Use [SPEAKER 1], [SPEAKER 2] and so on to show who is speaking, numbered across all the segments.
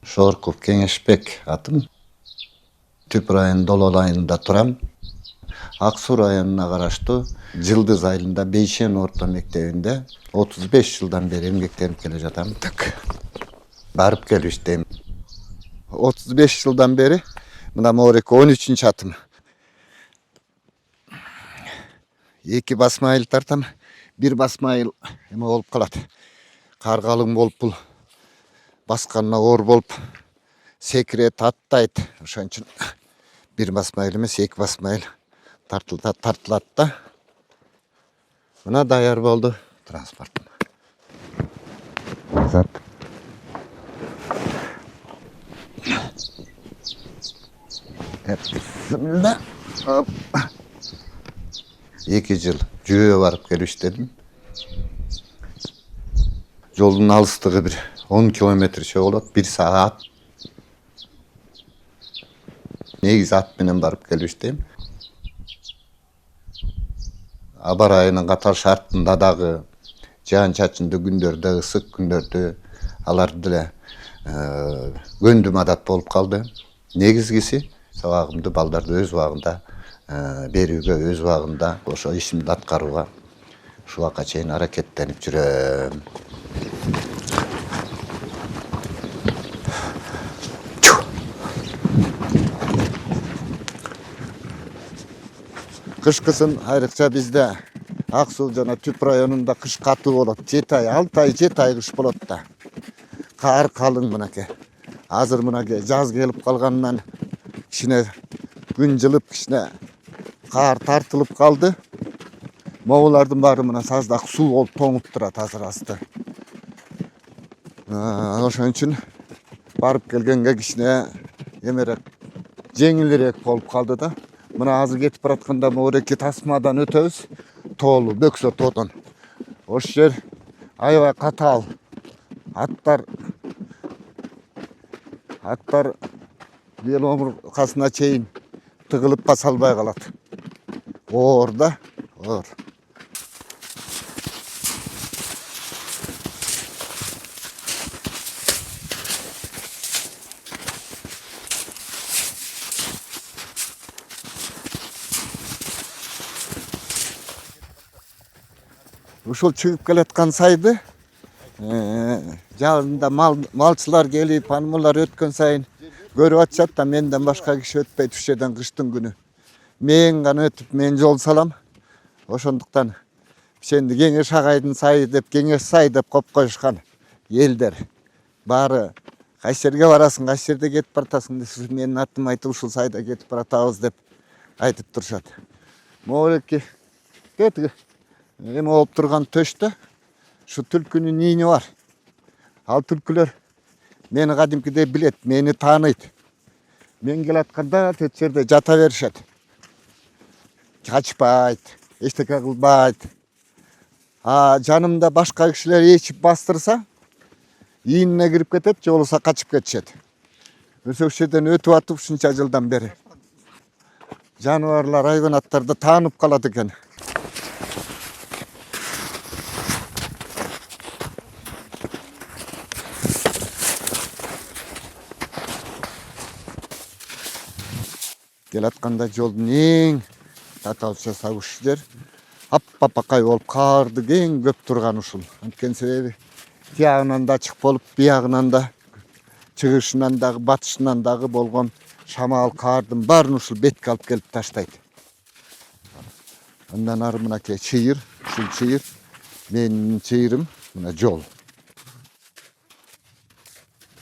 [SPEAKER 1] Şorkov Kеңешбек атым. Түп район Долол айылында турам. Аксу районуна караштуу Жылдыз айылында Бейшен орто мектебинде 35 жылдан бери эмгектенип келе жатам. Барып келип иштейм. 35 жылдан бери мына Морек 13 атым. 2 басма айыл тартам. 1 басма айыл эме болуп калат. Каргалың болуп бул басканына оор болуп секирет, аттайт. Ошон үчүн 1 басма айыл эмес 2 басма айыл тартылат да. Мына даяр болду транспортум. Зат. Bismillah. 2 жыл жүйө барып келип иштедим. Жолдун алыстыгы бир 10 километрче болот, 1 саат. Негизи ат менен барып келип иштейм. Аба райынын катар шартында дагы жаан чачындуу күндөрдө, ысык күндөрдө алар деле көндүм адат болуп калды. Негизгиси сабагымды балдарды өз убагында берүүгө, өз убагында ошо ишимди аткарууга ушул убакка чейин аракеттенип жүрөм. Кышкысын айрыкча бизде Аксу жана Түп районунда кыш катуу болот. 7 ай, 6 ай, 7 ай кыш болот да. Кар калың мынакей. Азыр мынакей жаз келип калганынан кичине күн жылып, кичине кар тартылып калды. Моулардын баары мына саздак суу болуп тоңуп турат азыр асты. Ошон үчүн барып келгенге кичине эмерээк, жеңилирээк болуп калды да. Мына азыр кетип баратканда Морекке тасмадан өтөбүз. Тоолу, Бөксө тоодон. Ош жер аябай катаал. Аттар бел омуркасына чейин тыгылып баса албай калат. Оор да, оор. Ушул чыгып келаткан сайды жаында малчылар келип, анмулар өткөн сайын көрүп атышат да, менден башка киши өтпөйт ушул жерден кыштын күнү. Мен гана өтүп, мен жол салам. Ошондуктан ошенди Кеңеш агайдын сайы деп, Кеңеш сай деп коюп коюшкан элдер. Баары кайсы жерге барасың, кайсы жерде кетип баратасың десе, менин атым айтып ушул сайда кетип баратабыз деп айтып турушат. Молеки кетиги эме болуп турган төштө ушу түлкүнүн ийини бар. Ал түлкүлөр мени кадимкидей билет, мени тааныйт. Мен келатканда тет жерде жата беришет. Качпайт, эчтеке кылбайт. Жанымда башка кишилер ээчип бастырса, ийинине кирип кетет, же болбосо качып кетишет. Ошол жерден өтүп атып ушунча жылдан бери жаныбарлар, айбанаттарды таанып калат экен. Келатканда жолдун эң татаалча сагыш жер аппапакай болуп карды кең көп турган ушул. Анткени себеби тиягынан да ачык болуп, биягынан да, чыгышынан дагы, батышынан дагы болгон шамал кардын баарын ушул бетке алып келип таштайт. Андан ары мынакей чыйыр, ушул чыйыр менин чыйырым, мына жол.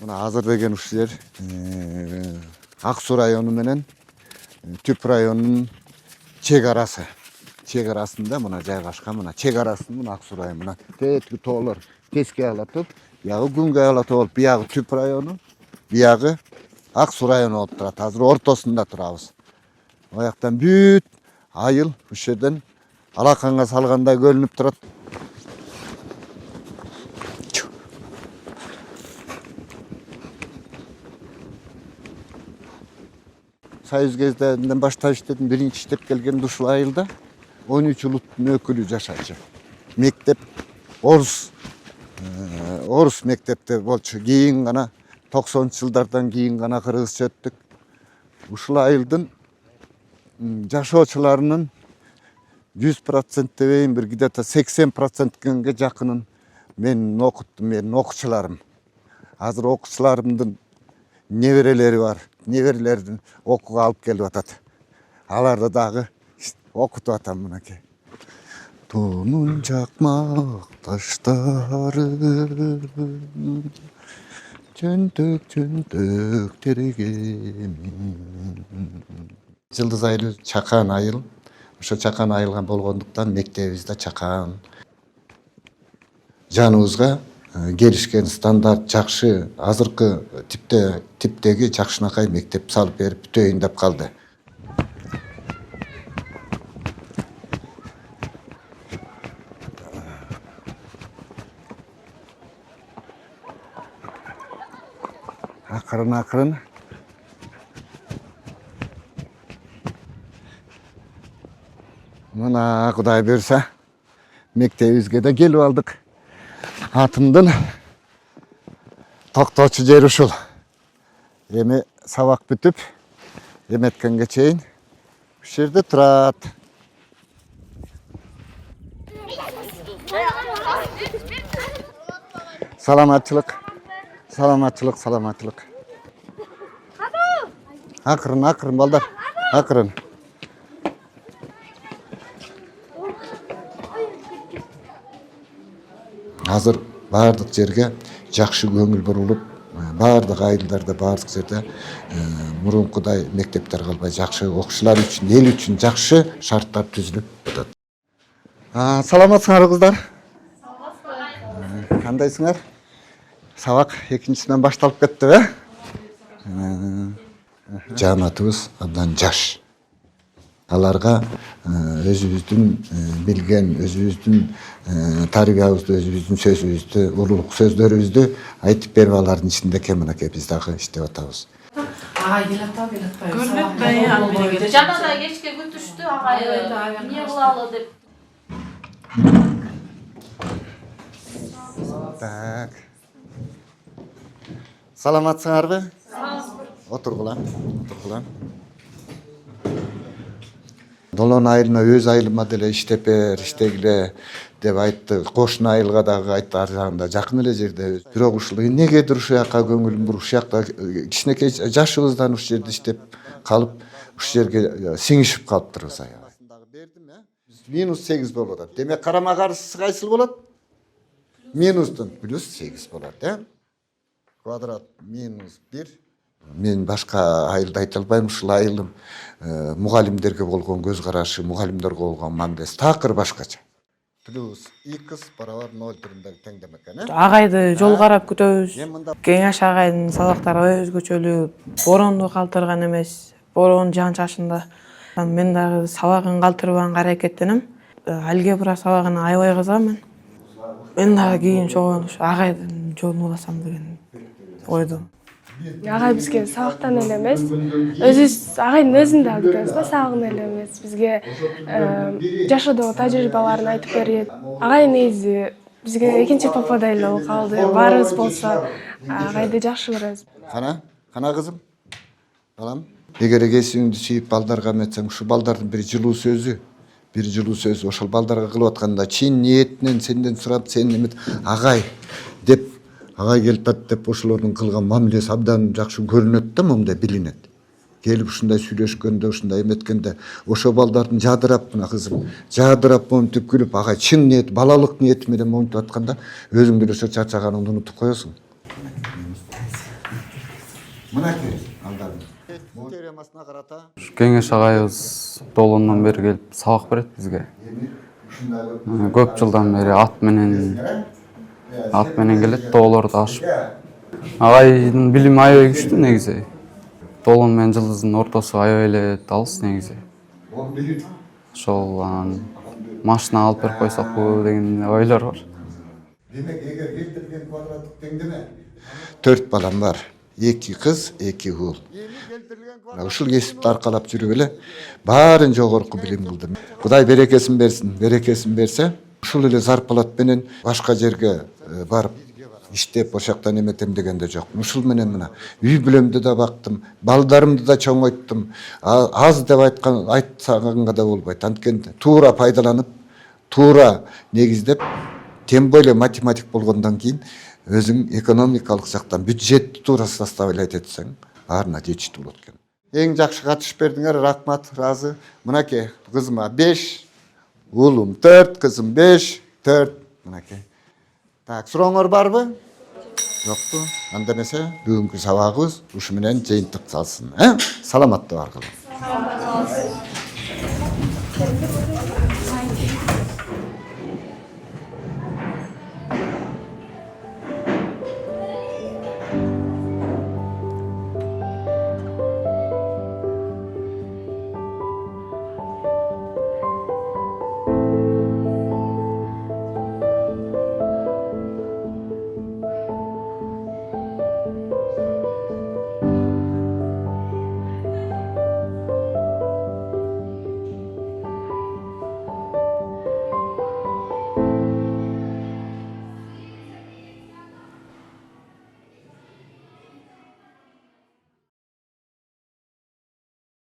[SPEAKER 1] Мына азыр деген ушул жер Аксу району менен Түп районунун чек арасы. Чек арасында мына жайгашкан, мына чек арасын, мына Аксу району, мына тетиги тоолор теске айлатып, биягы күнгөй айлатып болуп, биягы Түп району, биягы Аксу району болуп турат. Азыр ортосунда турабыз. Аяктан бүт айыл ушул жерден алаканга салгандай көрүнүп турат. Союз кездеринен баштап иштедим. Биринчи иштеп келгенде ушул айылда 13 улуттун өкүлү жашачу. мектеп орус орус мектепте болчу. Кийин гана 90-жылдардан кийин гана кыргызча өттүк. Ушул айылдын жашоочуларынын 100% дебейин, бир где-то 80%ге жакынын мен окуттум, менин окуучуларым. Азыр окуучуларымдын неберелери бар. Неберелердин окууга алып келип атат. Аларды дагы окутуп атам мынакей. Тонун жакмак таштары жөнтөк терегеми. Жылдыз айыл чакан айыл. Ошо чакан айылган болгондуктан мектебибиз да чакан. Жаныбызга келишкен стандарт жакшы, азыркы типтеги жакшынакай мектеп салып берип бүтөйүн деп калды. Акырын мына Кудай буйрса мектебибизге да келип алдык. Атымдын токтоочу жери ушул. Эми сабак бүтүп, эметкенге чейин ушул жерде турат. Саламатчылык. Акырын балдар. Акырын. Азыр бардык жерге жакшы көңүл бурулуп, бардык айылдарда, бардык жерде мурункудай мектептер калбай, жакшы окуучулар үчүн, эл үчүн жакшы шарттар түзүлүп атат. Саламатсыңар кыздар? Кандайсыңар? Сабак экинчисинен башталып кеттиби? Жамаатыбыз абдан жаш. Аларга өзүбүздүн билген, өзүбүздүн тарбиябызды, өзүбүздүн сөзүбүздү, улуулук сөздөрүбүздү айтып берип алардын ичинде экен мынакей биз дагы иштеп атабыз.
[SPEAKER 2] Көрмөкпөй. Жамада кечке күтүштү, агай эмне кылалы деп.
[SPEAKER 1] Так. Саламатсыңарбы? Отургула. Долон айылына өз айылыма деле иштеп бер, иштегиле деп айтты. Кошуна айылга дагы айтты, ар жагында жакын эле жерде. Бирок ушул эмнегедир ушул жака көңүлүм буруп, ушул жакта кичинекей жашыбыздан ушул жерде иштеп калып, ушул жерге сиңишип калыптырбыз аябай. -8 болуп атат. Демек карама каршысы кайсыл болот? Минустун +8 болот, квадрат -1. Мен башка айылды айта албайм. Ушул айылым мугалимдерге болгон көз карашы, мугалимдерге болгон мамилеси такыр башкача. +2 = 0 түрүндө теңдем экен.
[SPEAKER 3] Агайды жол карап күтөбүз. Кеңеш агайдын сабактары өзгөчөлүү, боронду калтырган эмес, борон жаан чашында. Мен дагы сабагын калтырбаганга аракеттенем. Алгебра сабагын аябай кызыгам мен. Мен дагы кийин чогуу агайдын жолун уласам деген ойдо.
[SPEAKER 4] Агай бизге сабактан эле эмес, өзүбүз агайдын өзүн да күтөбүз да, сабагын эле эмес. Бизге жашоодогу тажрыйбаларын айтып берет. Агай негизи бизге экинчи пападай эле болуп калды. Баарыбыз болсо агайды жакшы көрөбүз.
[SPEAKER 1] Кана кызым? Балам, эгер кесиңди сүйүп балдарга эметсең, ушул балдардын бир жылуу сөзү, ошол балдарга кылып атканда чын ниетинен сенден сурап, сен эмет агай деп агай келип атат деп ошолордун кылган мамилеси абдан жакшы көрүнөт да, момундай билинет. Келип ушундай сүйлөшкөндө, ушундай эметкенде, ошо балдардын жадырап, мына кызым, жадырап момунтип күлүп, агай чын ниет, балалык ниети менен момунтип атканда, өзүң деле ошо чарчаганыңды унутуп коесуң. Мынакей алдарын. Теоремасына карата.
[SPEAKER 5] Кеңеш агайыбыз долондон бери келип сабак берет бизге. Көп жылдан бери ат менен келет, тоолорду ашып. Агайдын билими аябай күчтүү негизи. Долон менен Жылдыздын ортосу аябай эле алыс негизи. Ошол машина алып берип койсокпу деген ойлор бар.
[SPEAKER 1] Демек, эгер келтирген квадраттык теңдеме 4 балам бар. 2 кыз, 2 уул. Ушул кесипти аркалап жүрүп эле баарын жогорку билим кылдым. Кудай берекесин берсин. Берекесин берсе, ушул эле зарплат менен башка жерге барып иштеп ошоктон эметем дегенде жок. Ушул менен мына үй бүлөмдү да бактым, балдарымды да чоңойттум. Аз деп айтсаганга да болбойт. Анткени туура пайдаланып, туура негиздеп, тем более математик болгондон кийин өзүң экономикалык жактан бюджетти туура составлять этсең, баарына жетиштүү болот экен. Эң жакшы катышып бердиңер, рахмат, ыраазы. Мынакей кызыма 5, уулум 4, кызым 5, 4. Мынакей. Так, сурооңор барбы? Жокпу? Анда эмесе бүгүнкү сабагыбыз ушу менен жыйынтык салсын. Саламатта бар кылым.